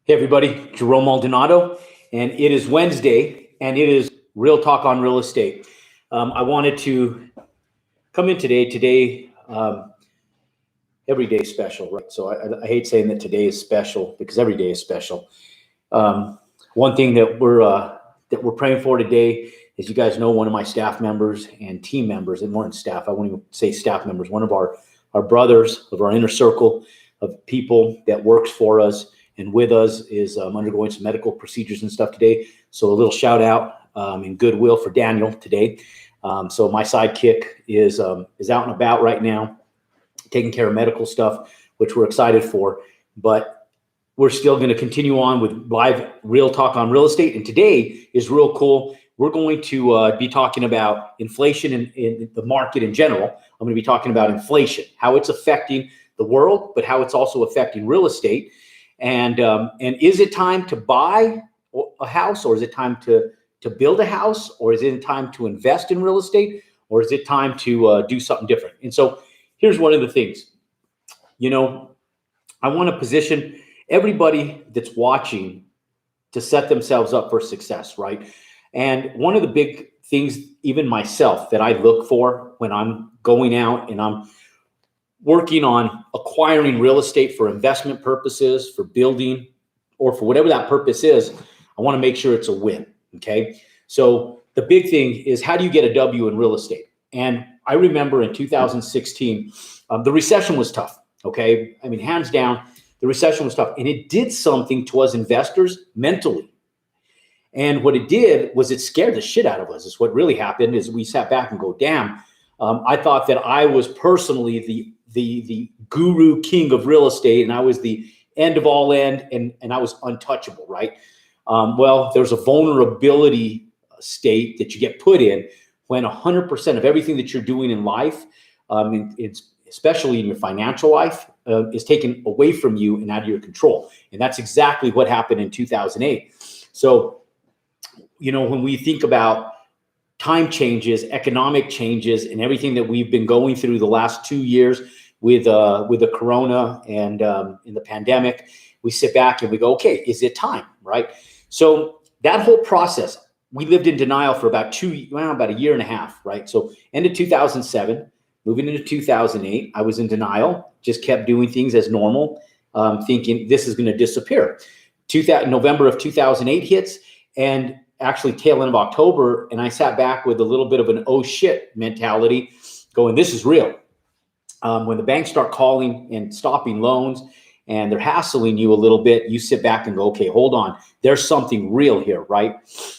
Hey everybody, Jerome Maldonado, and it is Wednesday, and it is Real Talk on Real Estate. I wanted to come in today. Every day is special, right? So I hate saying that today is special because every day is special. One thing that we're praying for today, as you guys know, one of my staff members and team members, and more than staff, I won't even say staff members, one of our brothers of our inner circle of people that works for us and with us is undergoing some medical procedures and stuff today. So a little shout out and goodwill for Daniel today. So my sidekick is out and about right now, taking care of medical stuff, which we're excited for. But we're still going to continue on with live Real Talk on Real Estate. And today is real cool. We're going to be talking about inflation in the market in general. I'm going to be talking about inflation, how it's affecting the world, but how it's also affecting real estate. And is it time to buy a house, or is it time to build a house, or is it time to invest in real estate, or is it time to do something different? And so here's one of the things, I want to position everybody that's watching to set themselves up for success, right? And one of the big things, even myself, that I look for when I'm going out and I'm working on acquiring real estate for investment purposes, for building, or for whatever that purpose is, I want to make sure it's a win, okay? So the big thing is, how do you get a W in real estate? And I remember in 2016, the recession was tough, okay? I mean, hands down, the recession was tough, and it did something to us investors mentally. And what it did was it scared the shit out of us. Is what really happened is we sat back and go, damn, I thought that I was personally the guru king of real estate, and I was the end of all end, and I was untouchable, right? Well, there's a vulnerability state that you get put in when 100% of everything that you're doing in life, especially in your financial life, is taken away from you and out of your control. And that's exactly what happened in 2008. So, when we think about time changes, economic changes, and everything that we've been going through the last 2 years with the corona and in the pandemic, we sit back and we go, okay, is it time, right? So that whole process, we lived in denial for about a year and a half, right? So end of 2007, moving into 2008, I was in denial, just kept doing things as normal, thinking this is going to disappear. November of 2008 hits, and actually tail end of October, and I sat back with a little bit of an oh shit mentality, going, this is real. When the banks start calling and stopping loans and they're hassling you a little bit, you sit back and go, okay, hold on, there's something real here, right?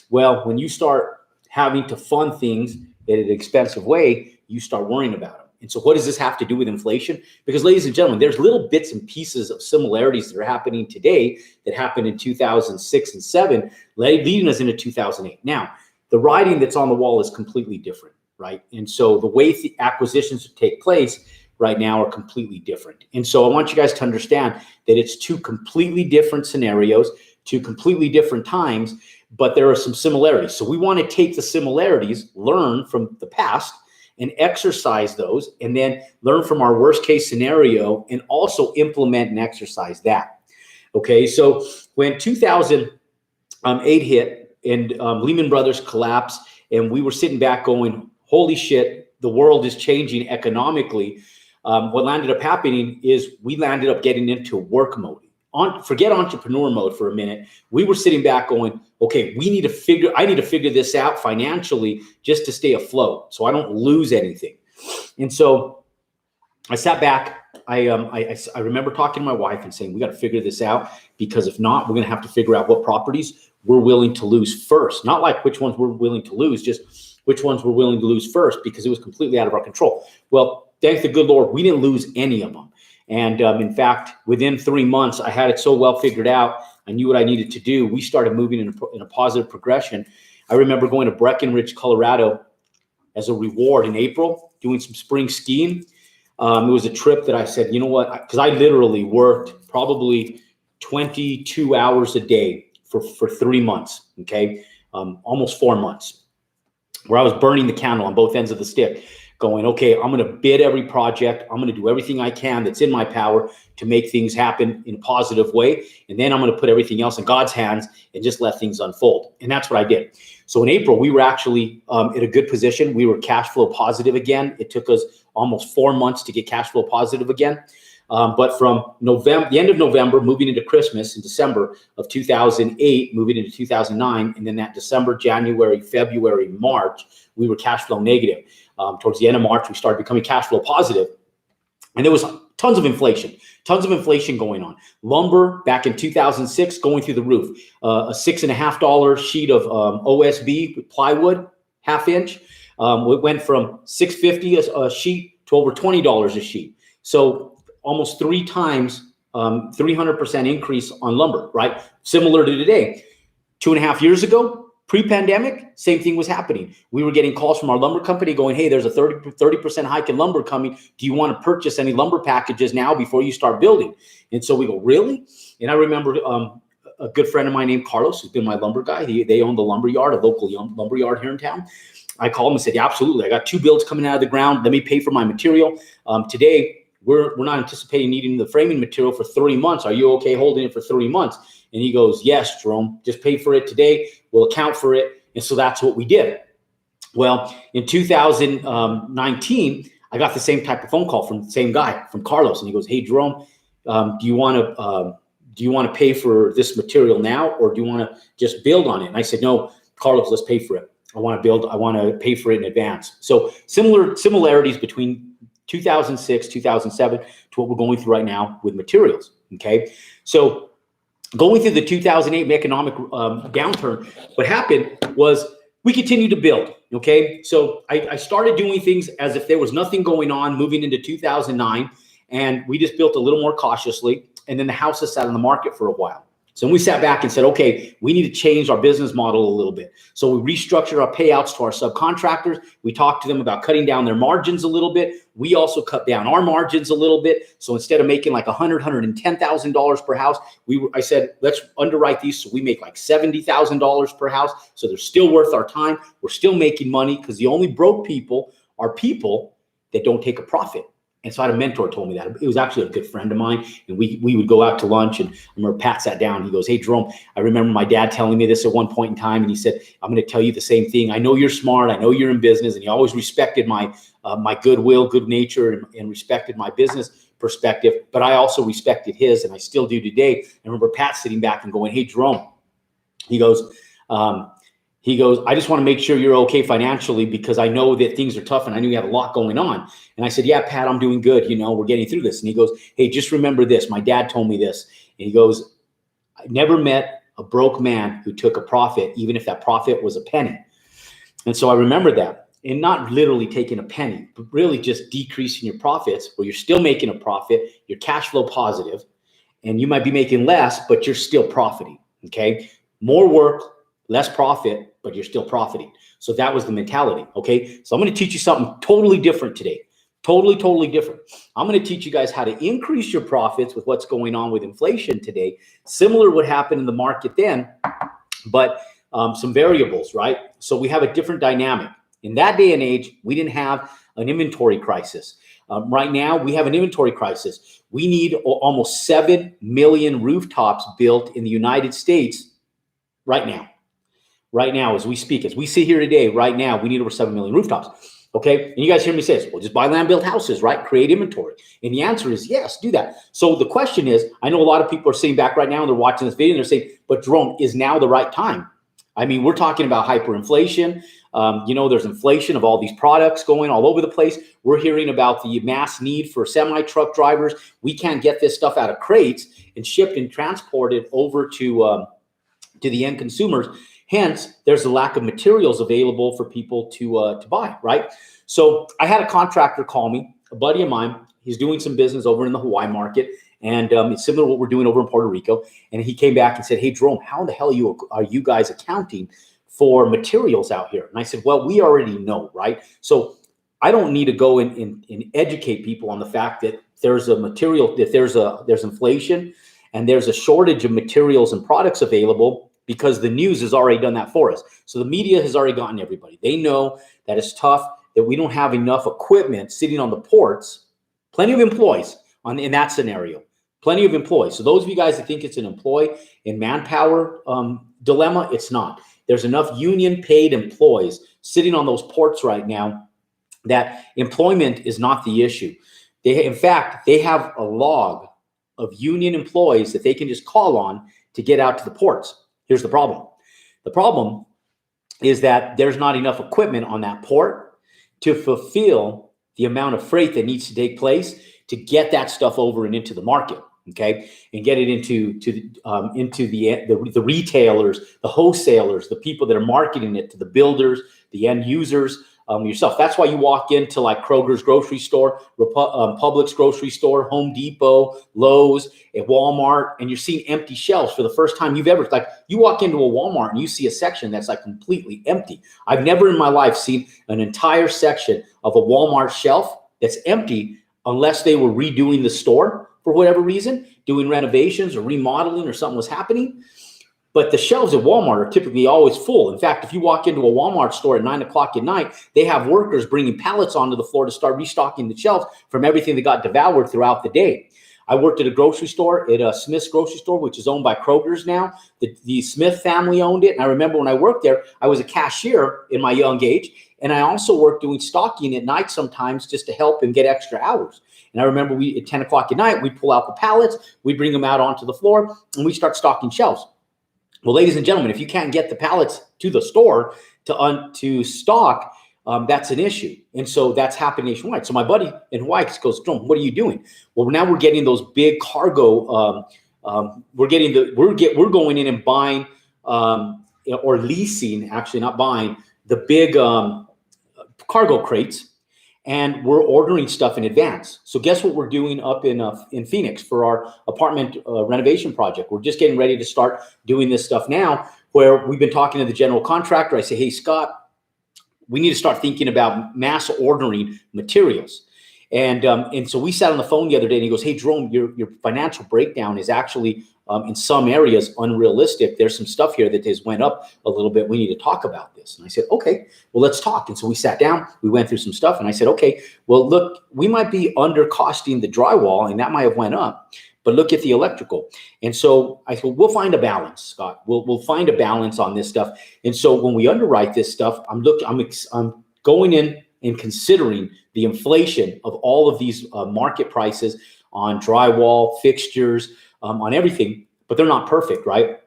Well, when you start having to fund things in an expensive way, you start worrying about them. And so what does this have to do with inflation? Because, ladies and gentlemen, there's little bits and pieces of similarities that are happening today that happened in 2006 and 7, leading us into 2008. Now, the writing that's on the wall is completely different, right? And so the way the acquisitions take place right now are completely different. And so I want you guys to understand that it's two completely different scenarios, two completely different times, but there are some similarities. So we want to take the similarities, learn from the past, and exercise those, and then learn from our worst case scenario and also implement and exercise that. Okay, so when 2008 hit and Lehman Brothers collapsed, and we were sitting back going, holy shit, the world is changing economically. What landed up happening is we landed up getting into work mode. Forget entrepreneur mode for a minute. We were sitting back going, okay, I need to figure this out financially just to stay afloat so I don't lose anything. And so I sat back. I remember talking to my wife and saying, we got to figure this out, because if not, we're going to have to figure out what properties we're willing to lose first. Not like which ones we're willing to lose, just which ones we're willing to lose first, because it was completely out of our control. Well, thank the good Lord, we didn't lose any of them. And in fact, within 3 months, I had it so well figured out. I knew what I needed to do. We started moving in a positive progression. I remember going to Breckenridge, Colorado as a reward in April, doing some spring skiing. It was a trip that I said, you know what, because I literally worked probably 22 hours a day for 3 months, okay, almost 4 months, where I was burning the candle on both ends of the stick. going, okay, I'm going to bid every project. I'm going to do everything I can that's in my power to make things happen in a positive way. And then I'm going to put everything else in God's hands and just let things unfold. And that's what I did. So in April, we were actually in a good position. We were cash flow positive again. It took us almost 4 months to get cash flow positive again. But from November, the end of November, moving into Christmas in December of 2008, moving into 2009, and then that December, January, February, March, we were cash flow negative. Towards the end of March, we started becoming cash flow positive. And there was tons of inflation going on. Lumber back in 2006 going through the roof. A $6.50 sheet of OSB with plywood, half inch. It went from $6.50 a sheet to over $20 a sheet. So almost 3 times, 300% increase on lumber, right? Similar to today. 2.5 years ago, pre-pandemic, same thing was happening. We were getting calls from our lumber company going, hey, there's a 30% hike in lumber coming. Do you want to purchase any lumber packages now before you start building? And so we go, really? And I remember a good friend of mine named Carlos, who's been my lumber guy. They own the lumber yard, a local lumber yard here in town. I called him and said, yeah, absolutely. I got 2 builds coming out of the ground. Let me pay for my material. Today, we're not anticipating needing the framing material for 3 months. Are you okay holding it for 3 months? And he goes, yes, Jerome, just pay for it today. We'll account for it. And so that's what we did. Well, in 2019, I got the same type of phone call from the same guy, from Carlos. And he goes, hey, Jerome, do you want to pay for this material now, or do you want to just build on it? And I said, no, Carlos, let's pay for it. I want to pay for it in advance. So similarities between 2006, 2007 to what we're going through right now with materials. Okay. So going through the 2008 economic downturn, what happened was we continued to build. Okay. So I started doing things as if there was nothing going on moving into 2009, and we just built a little more cautiously. And then the houses sat on the market for a while. So we sat back and said, okay, we need to change our business model a little bit. So we restructured our payouts to our subcontractors. We talked to them about cutting down their margins a little bit. We also cut down our margins a little bit. So instead of making like $110,000 per house, I said, let's underwrite these so we make like $70,000 per house. So they're still worth our time. We're still making money, because the only broke people are people that don't take a profit. And so I had a mentor told me that. It was actually a good friend of mine. And we would go out to lunch, and I remember Pat sat down. He goes, hey, Jerome, I remember my dad telling me this at one point in time. And he said, I'm going to tell you the same thing. I know you're smart. I know you're in business. And he always respected my goodwill, good nature, and respected my business perspective. But I also respected his, and I still do today. I remember Pat sitting back and going, hey, Jerome, he goes, I just want to make sure you're okay financially, because I know that things are tough and I know you have a lot going on. And I said, yeah, Pat, I'm doing good. We're getting through this. And he goes, hey, just remember this. My dad told me this. And he goes, I never met a broke man who took a profit, even if that profit was a penny. And so I remember that, and not literally taking a penny, but really just decreasing your profits, where you're still making a profit, you're cash flow positive, and you might be making less, but you're still profiting. Okay. More work, less profit, but you're still profiting. So that was the mentality. Okay. So I'm going to teach you something totally different today. Totally different. I'm going to teach you guys how to increase your profits with what's going on with inflation today. Similar to what happened in the market then, but some variables, right? So we have a different dynamic. In that day and age, we didn't have an inventory crisis. Right now, we have an inventory crisis. We need almost 7 million rooftops built in the United States right now. Right now, as we speak, as we sit here today, right now, we need over 7 million rooftops. Okay. And you guys hear me say this, well, just buy land, build houses, right? Create inventory. And the answer is yes, do that. So the question is, I know a lot of people are sitting back right now and they're watching this video and they're saying, but Jerome, is now the right time? I mean, we're talking about hyperinflation. There's inflation of all these products going all over the place. We're hearing about the mass need for semi-truck drivers. We can't get this stuff out of crates and shipped and transported over to the end consumers. Hence, there's a lack of materials available for people to buy, right? So I had a contractor call me, a buddy of mine. He's doing some business over in the Hawaii market, and it's similar to what we're doing over in Puerto Rico. And he came back and said, hey, Jerome, how in the hell are you guys accounting for materials out here? And I said, well, we already know, right? So I don't need to go and educate people on the fact that there's a material, that there's inflation and there's a shortage of materials and products available, because the news has already done that for us. So the media has already gotten everybody. They know that it's tough that we don't have enough equipment sitting on the ports, plenty of employees in that scenario, plenty of employees. So those of you guys that think it's an employee and manpower dilemma, it's not. There's enough union paid employees sitting on those ports right now that employment is not the issue. In fact, they have a log of union employees that they can just call on to get out to the ports. Here's the problem. The problem is that there's not enough equipment on that port to fulfill the amount of freight that needs to take place to get that stuff over and into the market, okay, and get it into the retailers, the wholesalers, the people that are marketing it to the builders, the end users, yourself. That's why you walk into like Kroger's grocery store, Publix grocery store, Home Depot, Lowe's, at Walmart, and you're seeing empty shelves for the first time you've ever, like you walk into a Walmart and you see a section that's like completely empty. I've never in my life seen an entire section of a Walmart shelf that's empty unless they were redoing the store for whatever reason, doing renovations or remodeling or something was happening. But the shelves at Walmart are typically always full. In fact, if you walk into a Walmart store at 9 o'clock at night, they have workers bringing pallets onto the floor to start restocking the shelves from everything that got devoured throughout the day. I worked at a grocery store, at a Smith's grocery store, which is owned by Kroger's now. The Smith family owned it. And I remember when I worked there, I was a cashier in my young age. And I also worked doing stocking at night sometimes just to help and get extra hours. And I remember at 10 o'clock at night, we'd pull out the pallets, we'd bring them out onto the floor, and we start stocking shelves. Well, ladies and gentlemen, if you can't get the pallets to the store to stock, that's an issue. And so that's happening nationwide. So my buddy in Hawaii goes, Jerome, what are you doing? Well, now we're getting those big cargo. We're going in and buying or leasing, actually not buying, the big cargo crates. And we're ordering stuff in advance. So guess what we're doing up in Phoenix for our apartment renovation project? We're just getting ready to start doing this stuff now, where we've been talking to the general contractor. I say, hey, Scott, we need to start thinking about mass ordering materials. And so we sat on the phone the other day and he goes, hey, Jerome, your financial breakdown is actually in some areas unrealistic. There's some stuff here that has went up a little bit. We need to talk about this. And I said, okay, well, let's talk. And so we sat down, we went through some stuff and I said, okay, well, look, we might be under costing the drywall and that might have went up, but look at the electrical. And so I said, we'll find a balance, Scott. We'll find a balance on this stuff. And so when we underwrite this stuff, I'm going in and considering the inflation of all of these market prices on drywall, fixtures, on everything, but they're not perfect, right?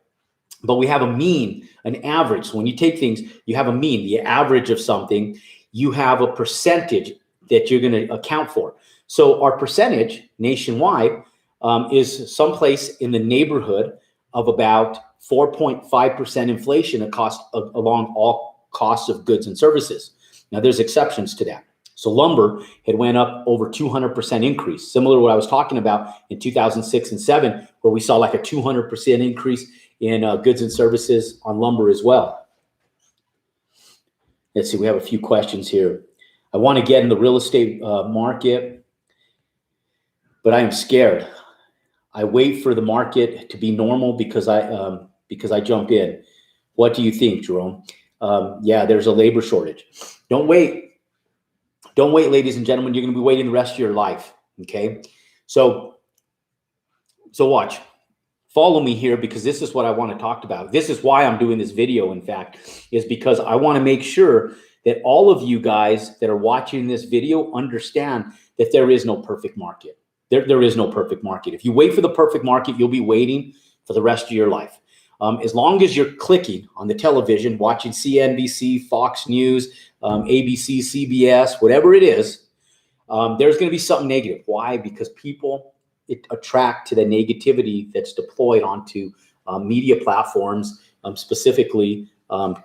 But we have a mean, an average. So when you take things, you have a mean, the average of something, you have a percentage that you're going to account for. So our percentage nationwide is someplace in the neighborhood of about 4.5% inflation along all costs of goods and services. Now there's exceptions to that. So lumber had went up over 200% increase, similar to what I was talking about in 2006 and 7, where we saw like a 200% increase in goods and services on lumber as well. Let's see, we have a few questions here. I want to get in the real estate market, but I am scared. I wait for the market to be normal because I jump in. What do you think, Jerome? Yeah, there's a labor shortage. Don't wait. Don't wait, ladies and gentlemen. You're going to be waiting the rest of your life. Okay. So watch, follow me here because this is what I want to talk about. This is why I'm doing this video. In fact, is because I want to make sure that all of you guys that are watching this video understand that there is no perfect market. There is no perfect market. If you wait for the perfect market, you'll be waiting for the rest of your life. As long as you're clicking on the television, watching CNBC, Fox News, ABC, CBS, whatever it is, there's going to be something negative. Why? Because people attract to the negativity that's deployed onto media platforms, specifically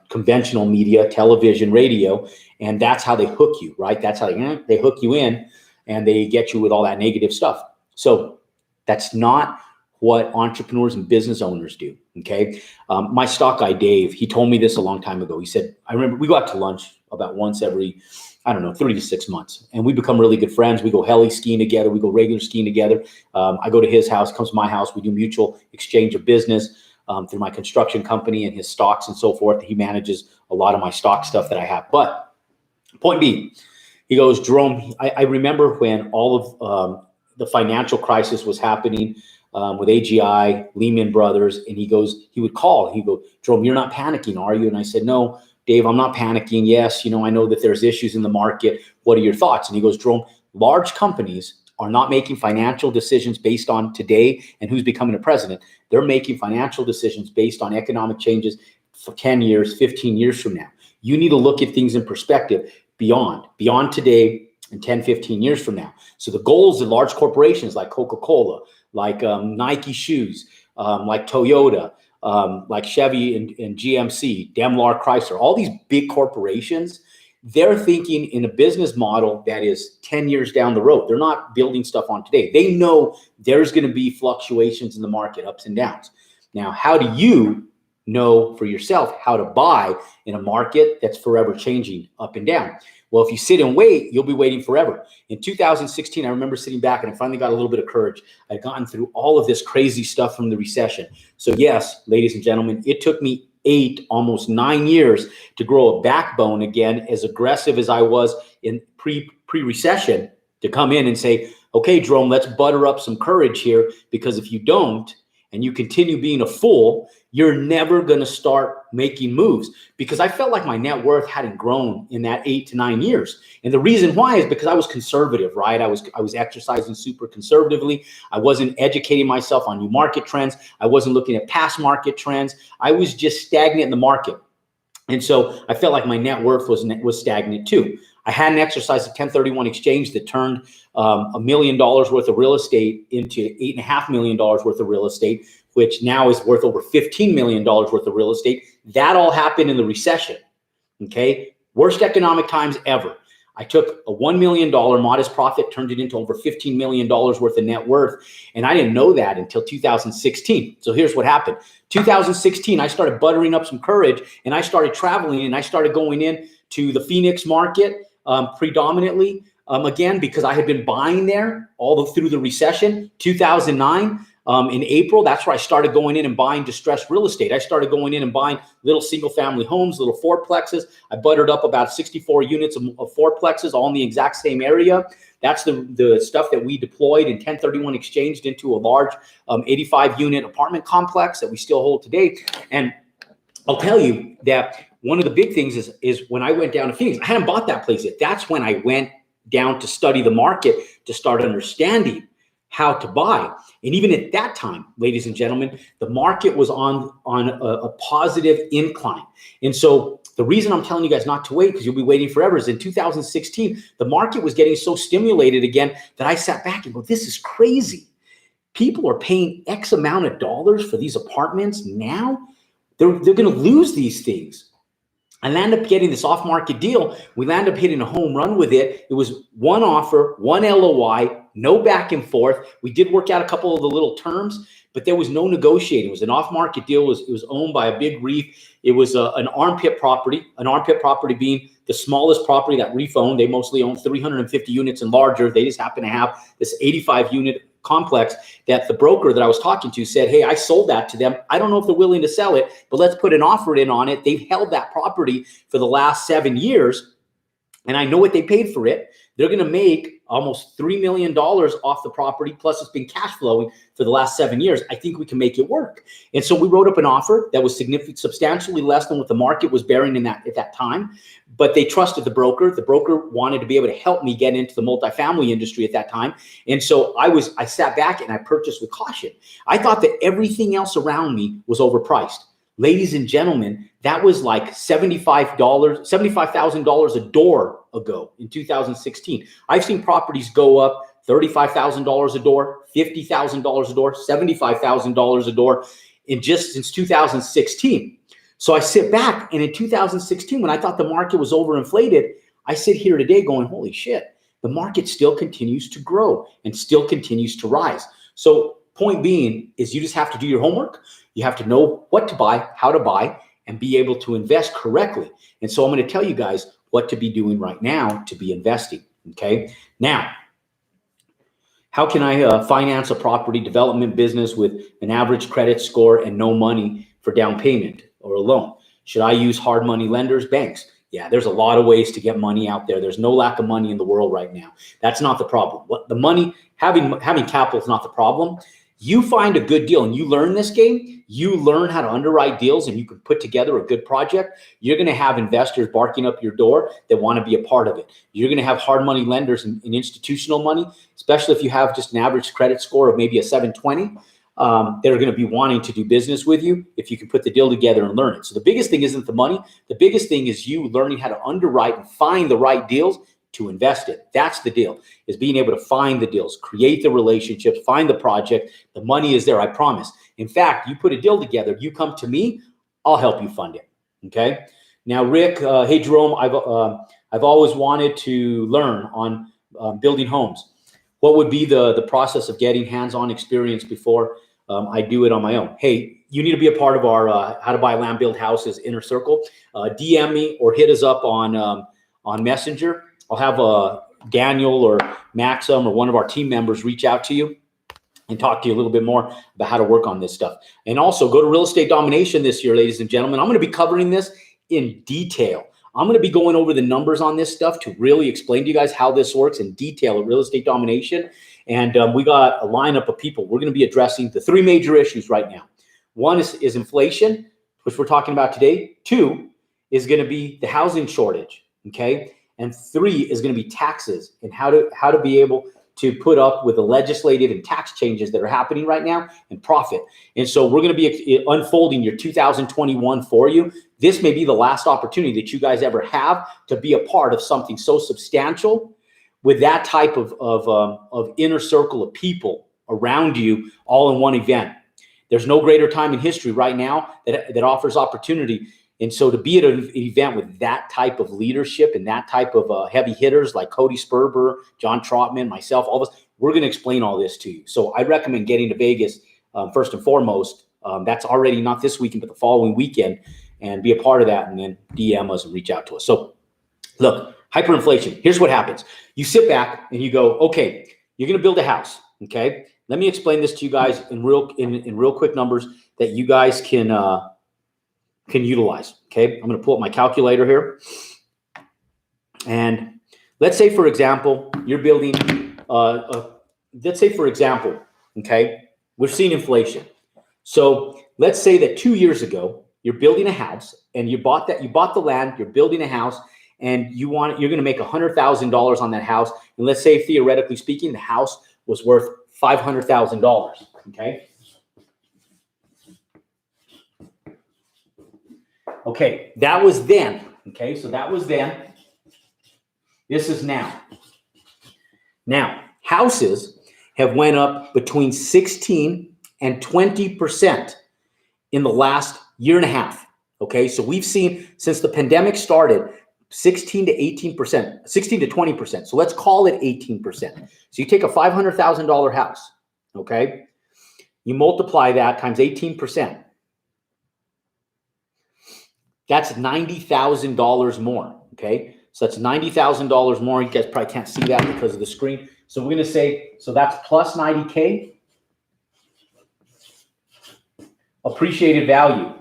conventional media, television, radio, and that's how they hook you, right? That's how they hook you in and they get you with all that negative stuff. So that's not what entrepreneurs and business owners do. Okay. My stock guy, Dave, he told me this a long time ago. He said, I remember we go out to lunch about once every, 3 to 6 months. And we become really good friends. We go heli skiing together. We go regular skiing together. I go to his house, comes to my house. We do mutual exchange of business through my construction company and his stocks and so forth. He manages a lot of my stock stuff that I have. But point being, He goes, Jerome, I remember when all of the financial crisis was happening with AGI, Lehman Brothers, and he goes, he would call, he'd go, Jerome, you're not panicking, are you? And I said, no, Dave, I'm not panicking. Yes, I know that there's issues in the market. What are your thoughts? And he goes, Jerome, large companies are not making financial decisions based on today and who's becoming a president. They're making financial decisions based on economic changes for 10 years, 15 years from now. You need to look at things in perspective beyond today and 10, 15 years from now. So the goals of large corporations like Coca-Cola, like Nike shoes, like Toyota, like Chevy and GMC, Daimler Chrysler, all these big corporations, they're thinking in a business model that is 10 years down the road. They're not building stuff on today. They know there's going to be fluctuations in the market, ups and downs. Now, how do you know for yourself how to buy in a market that's forever changing up and down? Well, if you sit and wait, you'll be waiting forever. In 2016, I remember sitting back and I finally got a little bit of courage. I'd gotten through all of this crazy stuff from the recession. So yes, ladies and gentlemen, it took me 8, almost 9 years to grow a backbone again, as aggressive as I was in pre-recession, to come in and say, okay, Jerome, let's butter up some courage here, because if you don't, and you continue being a fool, you're never going to start making moves. Because I felt like my net worth hadn't grown in that 8 to 9 years. And the reason why is because I was conservative, right? I was exercising super conservatively. I wasn't educating myself on new market trends. I wasn't looking at past market trends. I was just stagnant in the market. And so I felt like my net worth was stagnant too. I hadn't exercised a 1031 exchange that turned $1 million worth of real estate into $8.5 million worth of real estate, which now is worth over $15 million worth of real estate. That all happened in the recession. Okay. Worst economic times ever. I took a $1 million modest profit, turned it into over $15 million worth of net worth. And I didn't know that until 2016. So here's what happened. 2016, I started buttering up some courage and I started traveling and I started going in to the Phoenix market predominantly, again, because I had been buying there through the recession. 2009, in April, that's where I started going in and buying distressed real estate. I started going in and buying little single family homes, little fourplexes. I buttered up about 64 units of fourplexes, all in the exact same area. That's the stuff that we deployed and 1031 exchanged into a large 85 unit apartment complex that we still hold today. And I'll tell you that one of the big things is when I went down to Phoenix, I hadn't bought that place yet. That's when I went down to study the market, to start understanding how to buy. And even at that time, ladies and gentlemen, the market was on a positive incline. And so the reason I'm telling you guys not to wait, because you'll be waiting forever, is in 2016, the market was getting so stimulated again that I sat back and go, this is crazy. People are paying X amount of dollars for these apartments now. They're going to lose these things. I land up getting this off-market deal. We land up hitting a home run with it. It was one offer, one LOI, no back and forth. We did work out a couple of the little terms, but there was no negotiating. It was an off-market deal. It was owned by a big REIT. It was an armpit property being the smallest property that REIT owned. They mostly own 350 units and larger. They just happen to have this 85 unit complex that the broker that I was talking to said, hey, I sold that to them. I don't know if they're willing to sell it, but let's put an offer in on it. They've held that property for the last 7 years, and I know what they paid for it. They're going to make almost $3 million off the property, plus it's been cash flowing for the last 7 years. I think we can make it work. And so we wrote up an offer that was substantially less than what the market was bearing at that time, but they trusted the broker. The broker wanted to be able to help me get into the multifamily industry at that time. And so I sat back and I purchased with caution. I thought that everything else around me was overpriced. Ladies and gentlemen, that was like $75,000 a door ago in 2016. I've seen properties go up $35,000 a door, $50,000 a door, $75,000 a door since 2016. So I sit back, and in 2016, when I thought the market was overinflated, I sit here today going, holy shit, the market still continues to grow and still continues to rise. So point being is you just have to do your homework. You have to know what to buy, how to buy, and be able to invest correctly. And so I'm going to tell you guys what to be doing right now to be investing. Okay. Now, how can I finance a property development business with an average credit score and no money for down payment or a loan? Should I use hard money lenders, banks? Yeah, there's a lot of ways to get money out there. There's no lack of money in the world right now. That's not the problem. What the money, having capital is not the problem. You find a good deal and you learn this game, you learn how to underwrite deals and you can put together a good project. You're going to have investors barking up your door that want to be a part of it. You're going to have hard money lenders and institutional money, especially if you have just an average credit score of maybe a 720. They're going to be wanting to do business with you if you can put the deal together and learn it. So the biggest thing isn't the money. The biggest thing is you learning how to underwrite and find the right deals to invest in. That's the deal, is being able to find the deals, create the relationships, find the project. The money is there, I promise. In fact, you put a deal together, you come to me, I'll help you fund it. Okay. Now, Rick, hey, Jerome, I've always wanted to learn on building homes. What would be the process of getting hands-on experience before I do it on my own? Hey, you need to be a part of our How to Buy Land, Build Houses inner circle. DM me or hit us up on Messenger. I'll have Daniel or Maxim or one of our team members reach out to you and talk to you a little bit more about how to work on this stuff. And also go to Real Estate Domination this year, ladies and gentlemen. I'm going to be covering this in detail. I'm going to be going over the numbers on this stuff to really explain to you guys how this works in detail at Real Estate Domination. And we got a lineup of people. We're going to be addressing the three major issues right now. One is inflation, which we're talking about today. Two is going to be the housing shortage, okay? And three is going to be taxes and how to be able to put up with the legislative and tax changes that are happening right now and profit. And so we're going to be unfolding your 2021 for you. This may be the last opportunity that you guys ever have to be a part of something so substantial with that type of inner circle of people around you all in one event. There's no greater time in history right now that offers opportunity. And so to be at an event with that type of leadership and that type of heavy hitters like Cody Sperber, John Trotman, myself, all of us, we're going to explain all this to you. So I recommend getting to Vegas first and foremost. That's already not this weekend, but the following weekend, and be a part of that, and then DM us and reach out to us. So look, hyperinflation. Here's what happens. You sit back and you go, okay, you're going to build a house. Okay. Let me explain this to you guys in real quick numbers that you guys can utilize. Okay. I'm going to pull up my calculator here. And let's say, for example, you're building, let's say, for example, okay, we're seeing inflation. So let's say that 2 years ago, you're building a house and you bought the land, you're building a house, and you're going to make $100,000 on that house. And let's say, theoretically speaking, the house was worth $500,000. Okay. Okay, that was then. Okay, so that was then. This is now. Now, houses have went up between 16 and 20% in the last year and a half. Okay, so we've seen since the pandemic started 16 to 18%, 16 to 20%. So let's call it 18%. So you take a $500,000 house, okay? You multiply that times 18%. That's $90,000 more, okay? So that's $90,000 more. You guys probably can't see that because of the screen. So we're going to say, so that's plus 90K appreciated value.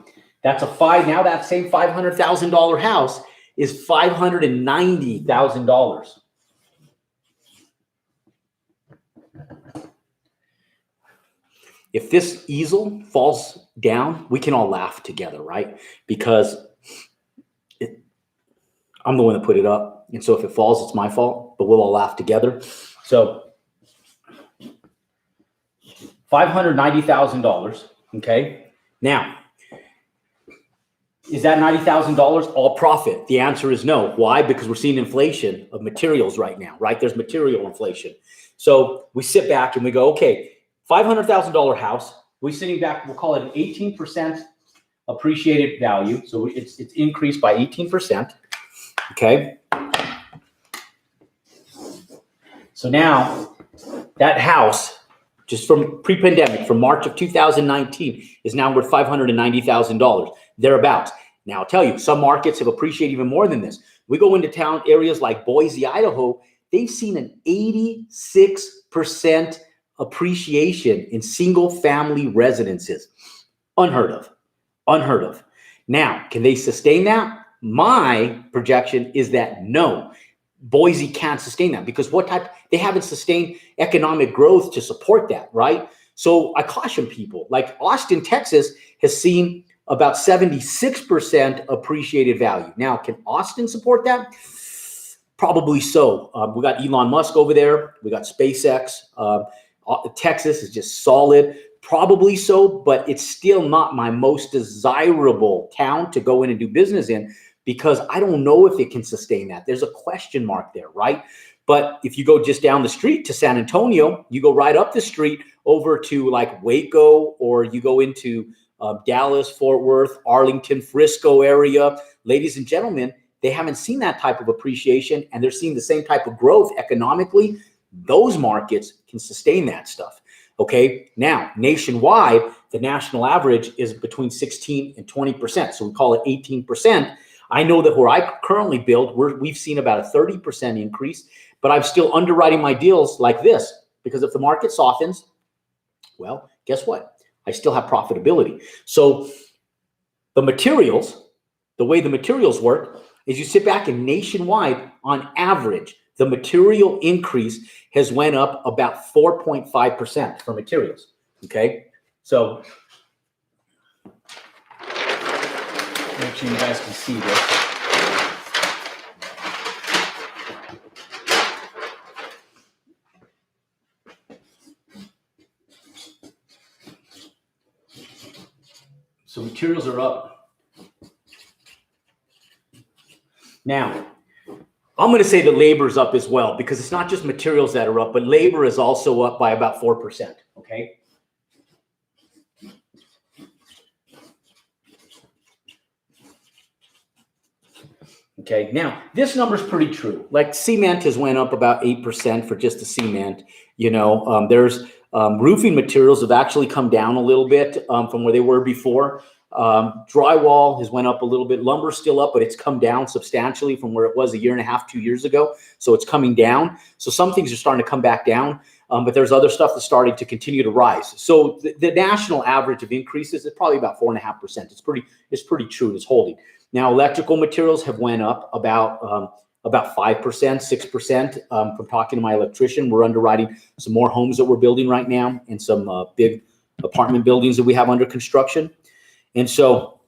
That's now that same $500,000 house is $590,000. If this easel falls down, we can all laugh together, right? Because I'm the one that put it up. And so if it falls, it's my fault, but we'll all laugh together. So $590,000, okay? Now, is that $90,000 all profit? The answer is no. Why? Because we're seeing inflation of materials right now, right? There's material inflation. So we sit back and we go, okay, $500,000 house, we're sitting back, we'll call it an 18% appreciated value. So it's increased by 18%. Okay. So now that house, just from pre-pandemic, from March of 2019, is now worth $590,000, thereabouts. Now I'll tell you, some markets have appreciated even more than this. We go into town areas like Boise, Idaho, they've seen an 86% appreciation in single family residences. Unheard of. Unheard of. Now, can they sustain that? My projection is that no, Boise can't sustain that because they haven't sustained economic growth to support that, right? So I caution people, like Austin, Texas has seen about 76% appreciated value. Now, can Austin support that? Probably so. We got Elon Musk over there. We got SpaceX. Texas is just solid. Probably so, but it's still not my most desirable town to go in and do business in because I don't know if it can sustain that. There's a question mark there, right? But if you go just down the street to San Antonio, you go right up the street over to like Waco, or you go into Dallas, Fort Worth, Arlington, Frisco area. Ladies and gentlemen, they haven't seen that type of appreciation, and they're seeing the same type of growth economically. Those markets can sustain that stuff. Okay, now nationwide, the national average is between 16 and 20%. So we call it 18%. I know that where I currently build, we've seen about a 30% increase, but I'm still underwriting my deals like this because if the market softens, well, guess what? I still have profitability. So the way the materials work is you sit back and nationwide, on average, the material increase has went up about 4.5% for materials, okay? So make sure you guys can see this. So materials are up. Now, I'm going to say the labor is up as well because it's not just materials that are up, but labor is also up by about 4%, okay? Okay, now this number is pretty true. Like cement has went up about 8% for just the cement. You know, there's roofing materials have actually come down a little bit from where they were before. Drywall has went up a little bit. Lumber's still up, but it's come down substantially from where it was a year and a half, 2 years ago. So it's coming down. So some things are starting to come back down, but there's other stuff that's starting to continue to rise. So the national average of increases is probably about 4.5%. It's pretty true. It's holding. Now, electrical materials have went up about 5%, 6%. From talking to my electrician, we're underwriting some more homes that we're building right now and some big apartment buildings that we have under construction. And so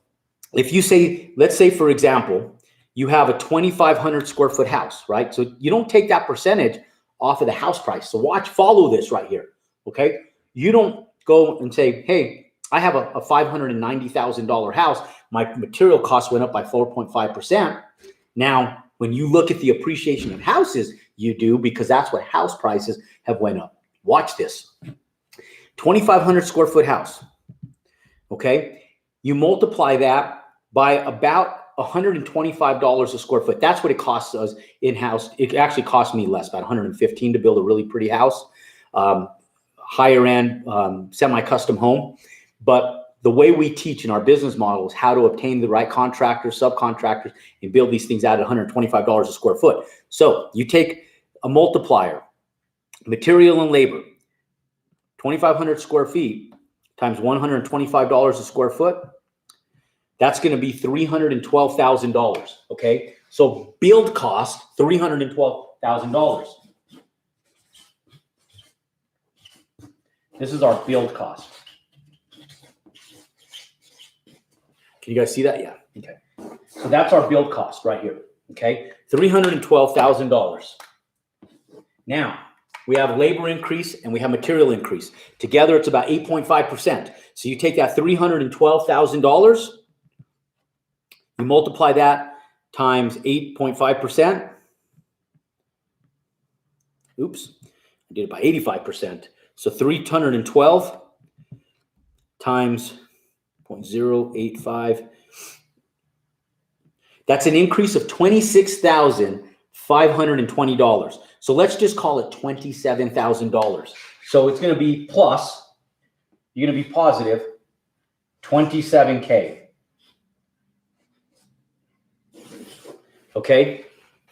if you say, let's say, for example, you have a 2,500 square foot house, right? So you don't take that percentage off of the house price. So follow this right here, okay? You don't go and say, hey, I have a $590,000 house. My material costs went up by 4.5%. Now, when you look at the appreciation of houses, you do, because that's what house prices have went up. Watch this. 2,500 square foot house, okay? You multiply that by about $125 a square foot. That's what it costs us in-house. It actually cost me less, about $115 to build a really pretty house, higher end, semi-custom home. But the way we teach in our business model is how to obtain the right contractors, subcontractors, and build these things out at $125 a square foot. So you take a multiplier, material and labor, 2,500 square feet times $125 a square foot. That's going to be $312,000. Okay. So build cost, $312,000. This is our build cost. Can you guys see that? Yeah. Okay. So that's our build cost right here. Okay. $312,000. Now we have labor increase and we have material increase. Together, it's about 8.5%. So you take that $312,000, you multiply that times 8.5%. Oops, I did it by 85%. So 312 times 0.085. That's an increase of $26,520. So let's just call it $27,000. So it's going to be plus, you're going to be positive 27K. Okay,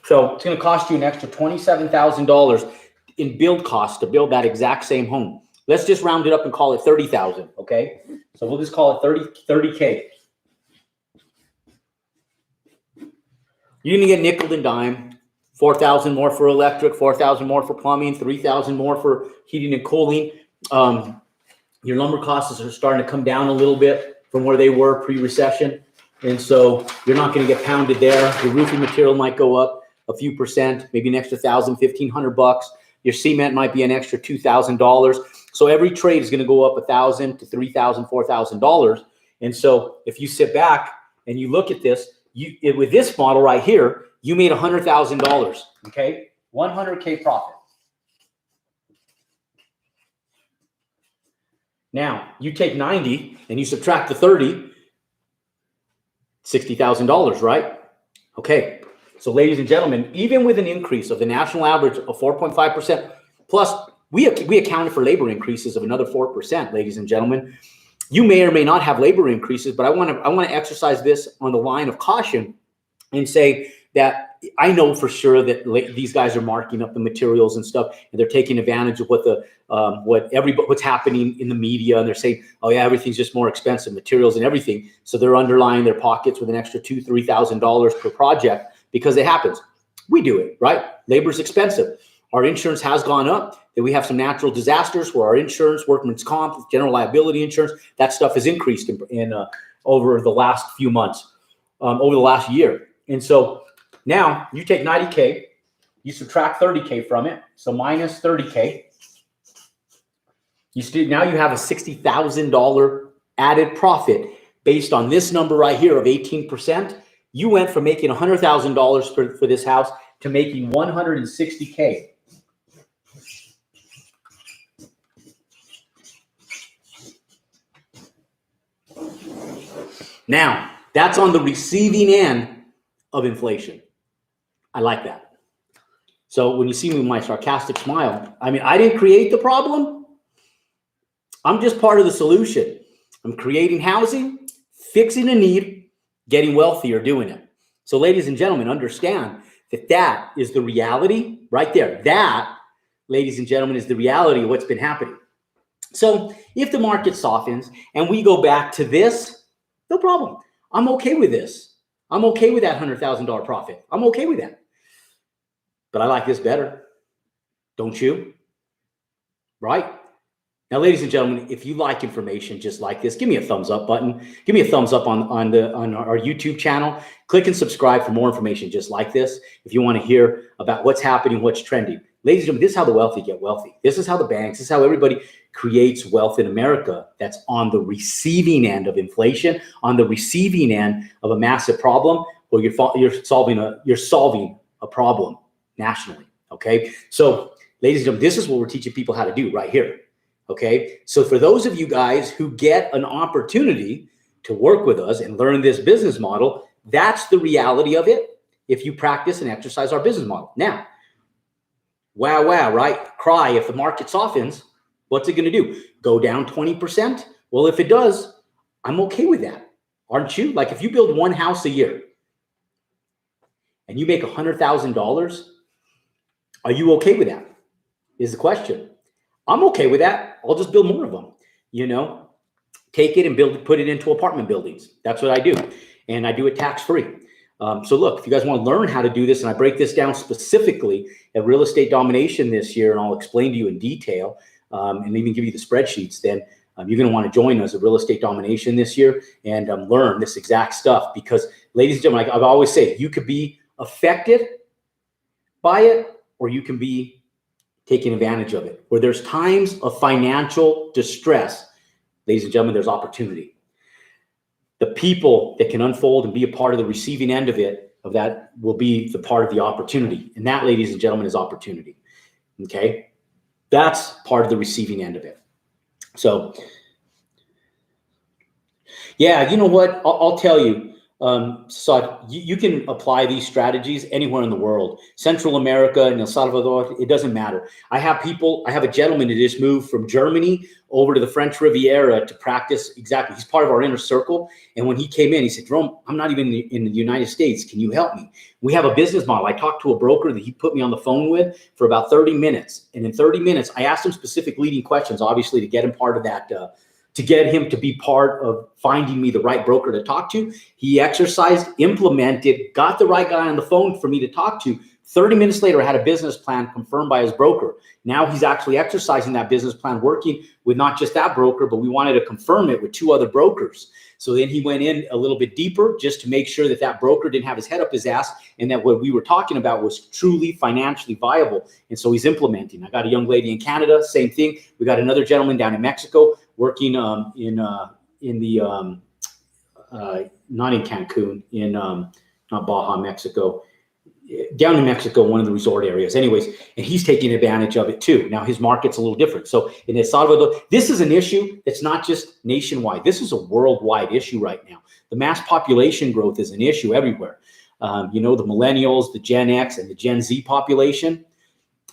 so it's going to cost you an extra $27,000 in build cost to build that exact same home. Let's just round it up and call it 30,000. Okay, so we'll just call it 30K. You're going to get nickel and dime, 4,000 more for electric, 4,000 more for plumbing, 3,000 more for heating and cooling. Your lumber costs are starting to come down a little bit from where they were pre-recession. And so you're not going to get pounded there. Your roofing material might go up a few percent, maybe an extra $1,000, $1,500. Your cement might be an extra $2,000. So every trade is going to go up $1,000 to $3,000, $4,000. And so if you sit back and you look at this, with this model right here, you made $100,000. Okay, 100K profit. Now you take 90 and you subtract the 30, $60,000, right? Okay. So ladies and gentlemen, even with an increase of the national average of 4.5%, plus we accounted for labor increases of another 4%, ladies and gentlemen. You may or may not have labor increases, but I want to exercise this on the line of caution and say that I know for sure that these guys are marking up the materials and stuff, and they're taking advantage of what's happening in the media, and they're saying, oh yeah, everything's just more expensive, materials and everything. So they're underlining their pockets with an extra $2,000, $3,000 per project because it happens. We do it, right? Labor's expensive. Our insurance has gone up. That we have some natural disasters where our insurance, workman's comp, general liability insurance, that stuff has increased in over the last few months, over the last year. And so now you take 90K, you subtract 30K from it, so minus 30K. Now you have a $60,000 added profit based on this number right here of 18%. You went from making $100,000 for this house to making 160K. Now, that's on the receiving end of inflation. I like that. So when you see me with my sarcastic smile, I mean, I didn't create the problem. I'm just part of the solution. I'm creating housing, fixing a need, getting wealthier doing it. So ladies and gentlemen, understand that that is the reality right there. That, ladies and gentlemen, is the reality of what's been happening. So if the market softens and we go back to this, no problem. I'm okay with this. I'm okay with that $100,000 profit. I'm okay with that. But I like this better. Don't you? Right? Now, ladies and gentlemen, if you like information just like this, give me a thumbs up button. Give me a thumbs up on our YouTube channel. Click and subscribe for more information just like this. If you want to hear about what's happening, what's trending. Ladies and gentlemen, this is how the wealthy get wealthy. This is how the banks, this is how everybody creates wealth in America. That's on the receiving end of inflation, on the receiving end of a massive problem, or you're solving a problem nationally. Okay. So, ladies and gentlemen, this is what we're teaching people how to do right here. Okay. So for those of you guys who get an opportunity to work with us and learn this business model, that's the reality of it. If you practice and exercise our business model. Now, wow, right? Cry if the market softens. What's it going to do? Go down 20%? Well, if it does, I'm okay with that. Aren't you? Like if you build one house a year and you make $100,000, are you okay with that? Is the question. I'm okay with that. I'll just build more of them. Take it and put it into apartment buildings. That's what I do. And I do it tax-free. So look, if you guys want to learn how to do this, and I break this down specifically at Real Estate Domination this year, and I'll explain to you in detail, and even give you the spreadsheets, then you're going to want to join us at Real Estate Domination this year and learn this exact stuff. Because, ladies and gentlemen, like I've always said, you could be affected by it, or you can be taking advantage of it. Where there's times of financial distress, ladies and gentlemen, there's opportunity. The people that can unfold and be a part of the receiving end of that will be the part of the opportunity. And that, ladies and gentlemen, is opportunity. Okay. That's part of the receiving end of it. So yeah, you know what? I'll tell you, so you can apply these strategies anywhere in the world, Central America and El Salvador, it doesn't matter. I have a gentleman who just moved from Germany over to the French Riviera to practice exactly. He's part of our inner circle. And when he came in, he said, Jerome, I'm not even in the United States. Can you help me? We have a business model. I talked to a broker that he put me on the phone with for about 30 minutes. And in 30 minutes, I asked him specific leading questions, obviously, to get him part of that to get him to be part of finding me the right broker to talk to. He exercised, implemented, got the right guy on the phone for me to talk to. 30 minutes later, I had a business plan confirmed by his broker. Now he's actually exercising that business plan, working with not just that broker, but we wanted to confirm it with 2 other brokers. So then he went in a little bit deeper just to make sure that that broker didn't have his head up his ass and that what we were talking about was truly financially viable. And so he's implementing. I got a young lady in Canada, same thing. We got another gentleman down in Mexico working not in Cancun, in not Baja, Mexico, down in Mexico, one of the resort areas. Anyways, and he's taking advantage of it too. Now his market's a little different. So in El Salvador, this is an issue that's not just nationwide. This is a worldwide issue right now. The mass population growth is an issue everywhere. The millennials, the Gen X, and the Gen Z population,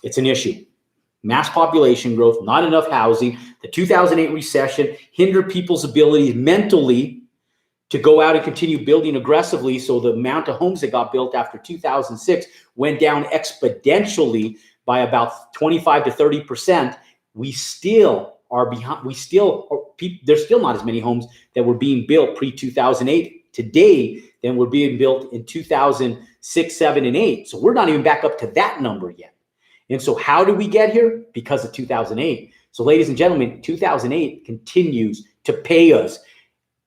it's an issue. Mass population growth, not enough housing. The 2008 recession hindered people's ability mentally to go out and continue building aggressively. So the amount of homes that got built after 2006 went down exponentially by about 25 to 30%. We still are behind. There's still not as many homes that were being built pre-2008 today than were being built in 2006, 7, and 8. So we're not even back up to that number yet. And so how did we get here? Because of 2008. So ladies and gentlemen, 2008 continues to pay us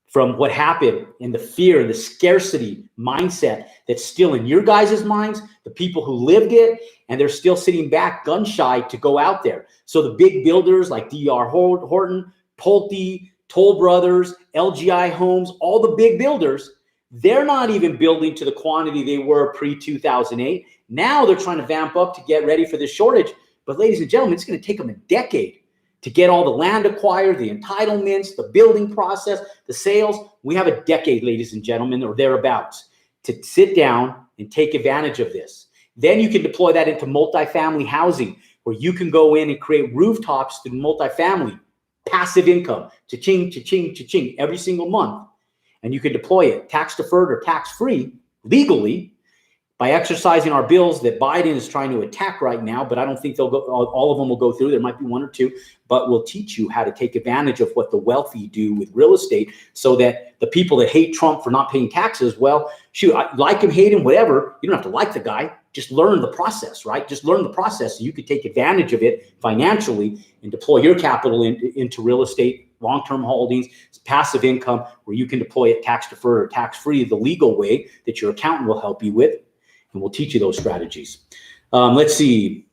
from what happened in the fear and the scarcity mindset that's still in your guys' minds, the people who lived it, and they're still sitting back gun shy to go out there. So the big builders like D.R. Horton, Pulte, Toll Brothers, LGI Homes, all the big builders, they're not even building to the quantity they were pre-2008. Now they're trying to vamp up to get ready for this shortage. But ladies and gentlemen, it's going to take them a decade to get all the land acquired, the entitlements, the building process, the sales. We have a decade, ladies and gentlemen, or thereabouts, to sit down and take advantage of this. Then you can deploy that into multifamily housing, where you can go in and create rooftops through multifamily, passive income, cha-ching, cha-ching, cha-ching, every single month. And you can deploy it tax deferred or tax free legally by exercising our bills that Biden is trying to attack right now. But I don't think they'll go, all of them will go through. There might be 1 or 2, but we'll teach you how to take advantage of what the wealthy do with real estate, so that the people that hate Trump for not paying taxes, well, shoot, like him, hate him, whatever. You don't have to like the guy. Just learn the process, right? Just learn the process so you could take advantage of it financially and deploy your capital into real estate, long-term holdings, passive income, where you can deploy it tax deferred or tax free the legal way that your accountant will help you with. And we'll teach you those strategies. Let's see.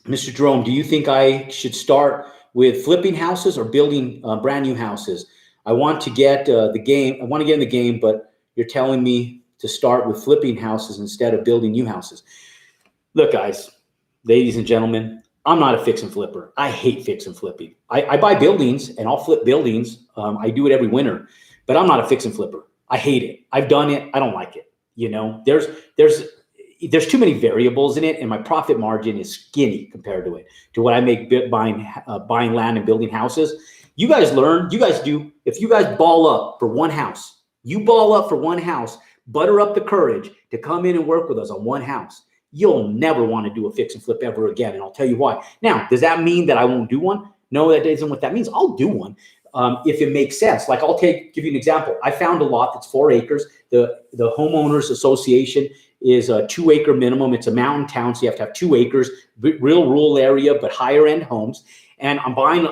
Mr. Jerome, do you think I should start with flipping houses or building brand new houses? I want to get in the game, but you're telling me to start with flipping houses instead of building new houses. Look, guys, ladies and gentlemen, I'm not a fix and flipper. I hate fix and flipping. I buy buildings and I'll flip buildings. I do it every winter, but I'm not a fix and flipper. I hate it. I've done it. I don't like it. There's too many variables in it, and my profit margin is skinny compared to what I make buying land and building houses. You guys do. If you guys ball up for one house, butter up the courage to come in and work with us on one house. You'll never want to do a fix and flip ever again, and I'll tell you why. Now, does that mean that I won't do one? No, that isn't what that means. I'll do one if it makes sense. Like give you an example. I found a lot that's 4 acres. The homeowners association is a 2 acre minimum. It's a mountain town, so you have to have 2 acres, real rural area, but higher end homes. And I'm buying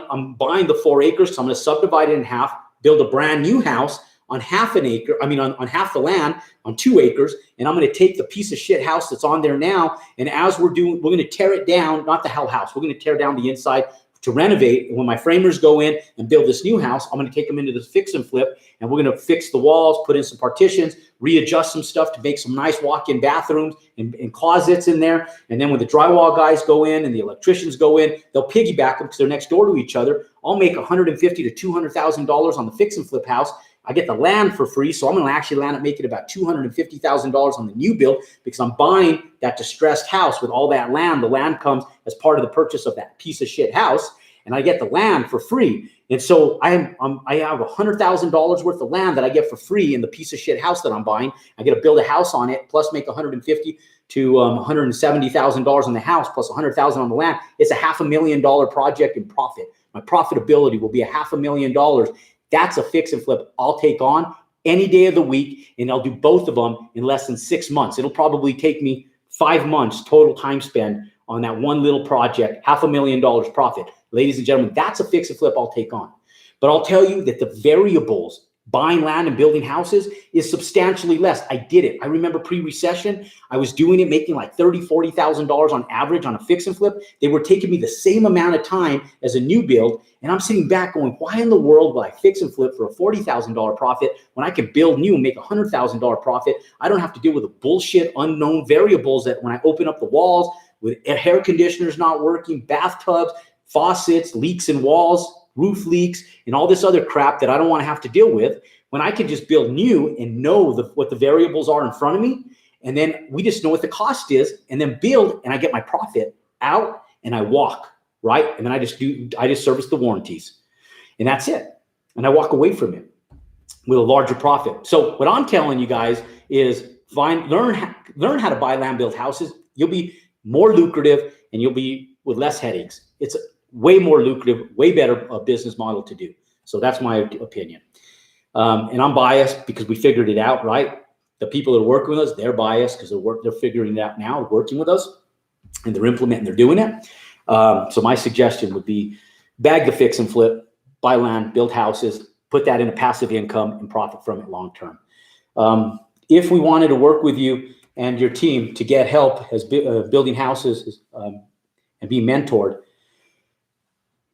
the 4 acres, so I'm going to subdivide it in half, build a brand new house on half an acre. On half the land on 2 acres, and I'm going to take the piece of shit house that's on there now. And as we're going to tear it down, not the whole house. We're going to tear down the inside to renovate. And when my framers go in and build this new house, I'm going to take them into this fix and flip, and we're going to fix the walls, put in some partitions, readjust some stuff to make some nice walk-in bathrooms and closets in there. And then when the drywall guys go in and the electricians go in, they'll piggyback them because they're next door to each other. I'll make $150,000 to $200,000 on the fix and flip house. I get the land for free, so I'm going to actually land up making about $250,000 on the new build because I'm buying that distressed house with all that land. The land comes as part of the purchase of that piece of shit house, and I get the land for free. And so I have $100,000 worth of land that I get for free in the piece of shit house that I'm buying. I get to build a house on it, plus make $150,000 to $170,000 on the house, plus $100,000 on the land. It's a $500,000 project in profit My profitability will be $500,000. That's a fix and flip I'll take on any day of the week, and I'll do both of them in less than 6 months. It'll probably take me 5 months total time spent on that one little project, $500,000 profit. Ladies and gentlemen, that's a fix and flip I'll take on. But I'll tell you that the variables, buying land and building houses, is substantially less. I did it. I remember pre-recession, I was doing it, making like $30,000, $40,000 on average on a fix and flip. They were taking me the same amount of time as a new build. And I'm sitting back going, why in the world would I fix and flip for a $40,000 profit when I could build new and make a $100,000 profit? I don't have to deal with the bullshit unknown variables that when I open up the walls with air conditioners not working, bathtubs, faucets, leaks in walls, roof leaks, and all this other crap that I don't want to have to deal with, when I can just build new and know what the variables are in front of me. And then we just know what the cost is, and then build, and I get my profit out and I walk, right? And then I just service the warranties, and that's it. And I walk away from it with a larger profit. So what I'm telling you guys is learn how to buy land, build houses. You'll be more lucrative and you'll be with less headaches. It's way more lucrative, way better business model to do. So that's my opinion. And I'm biased because we figured it out, right? The people that are working with us, they're biased because they're figuring it out now, working with us, and they're implementing, they're doing it. So my suggestion would be bag the fix and flip, buy land, build houses, put that into passive income and profit from it long term. If we wanted to work with you and your team to get help as building houses and be mentored,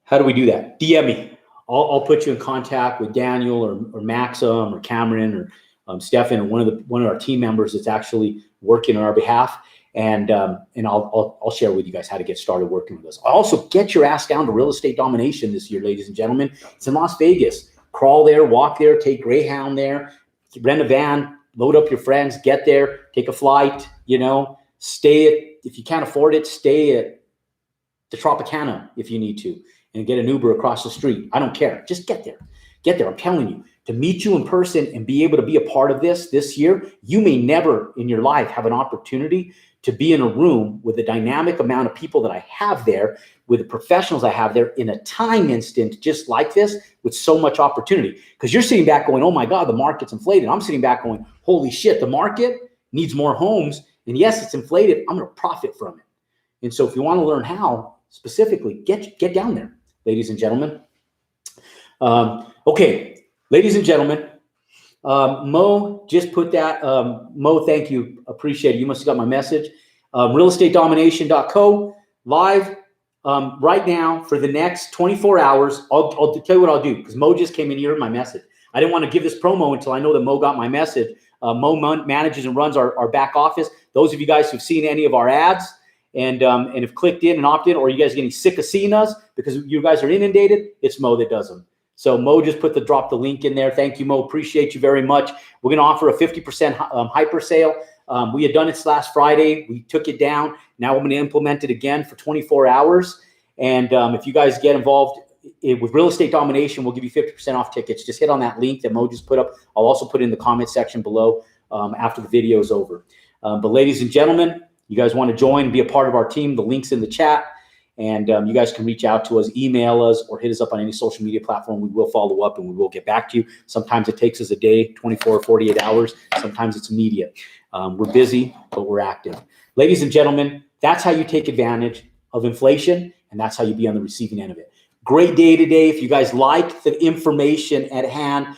how do we do that? DM me. I'll put you in contact with Daniel or Maxim or Cameron or Stefan or one of our team members that's actually working on our behalf, and I'll share with you guys how to get started working with us. Also, get your ass down to Real Estate Domination this year, ladies and gentlemen. It's in Las Vegas. Crawl there, walk there, take Greyhound there, rent a van, load up your friends, get there, take a flight. If you can't afford it, stay at the Tropicana if you need to, and get an Uber across the street. I don't care. Just get there. Get there. I'm telling you, to meet you in person and be able to be a part of this year, you may never in your life have an opportunity to be in a room with the dynamic amount of people that I have there, with the professionals I have there in a time instant just like this, with so much opportunity. Because you're sitting back going, oh my God, the market's inflated. I'm sitting back going, holy shit, the market needs more homes. And yes, it's inflated. I'm going to profit from it. And so if you want to learn how specifically, get down there, ladies and gentlemen. Okay, ladies and gentlemen, Mo just put that. Mo, thank you. Appreciate it. You must have got my message. realestatedomination.co live right now for the next 24 hours. I'll tell you what I'll do, because Mo just came in here with my message. I didn't want to give this promo until I know that Mo got my message. Mo manages and runs our back office. Those of you guys who've seen any of our ads and have clicked in and opted in, or you guys are getting sick of seeing us because you guys are inundated, it's Mo that does them. So Mo just dropped the link in there. Thank you, Mo. Appreciate you very much. We're going to offer a 50% hyper sale. We had done it last Friday. We took it down. Now we're going to implement it again for 24 hours. And if you guys get involved with Real Estate Domination, we'll give you 50% off tickets. Just hit on that link that Mo just put up. I'll also put it in the comment section below after the video is over. But ladies and gentlemen, you guys want to join and be a part of our team, the link's in the chat. And you guys can reach out to us, email us, or hit us up on any social media platform. We will follow up and we will get back to you. Sometimes it takes us a day, 24 or 48 hours. Sometimes it's immediate. We're busy, but we're active. Ladies and gentlemen, that's how you take advantage of inflation, and that's how you be on the receiving end of it. Great day today. If you guys like the information at hand,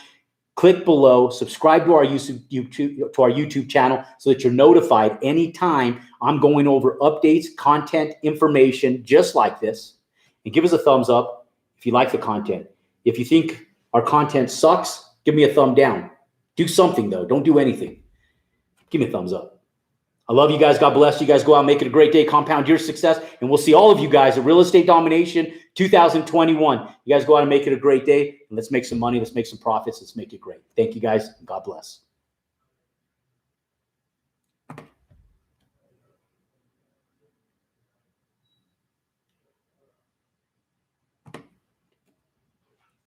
click below, subscribe to our YouTube channel so that you're notified anytime I'm going over updates, content, information just like this. And give us a thumbs up if you like the content. If you think our content sucks, give me a thumb down. Do something though. Don't do anything. Give me a thumbs up. I love you guys. God bless you guys. Go out and make it a great day. Compound your success. And we'll see all of you guys at Real Estate Domination 2021. You guys go out and make it a great day. And let's make some money. Let's make some profits. Let's make it great. Thank you guys. God bless.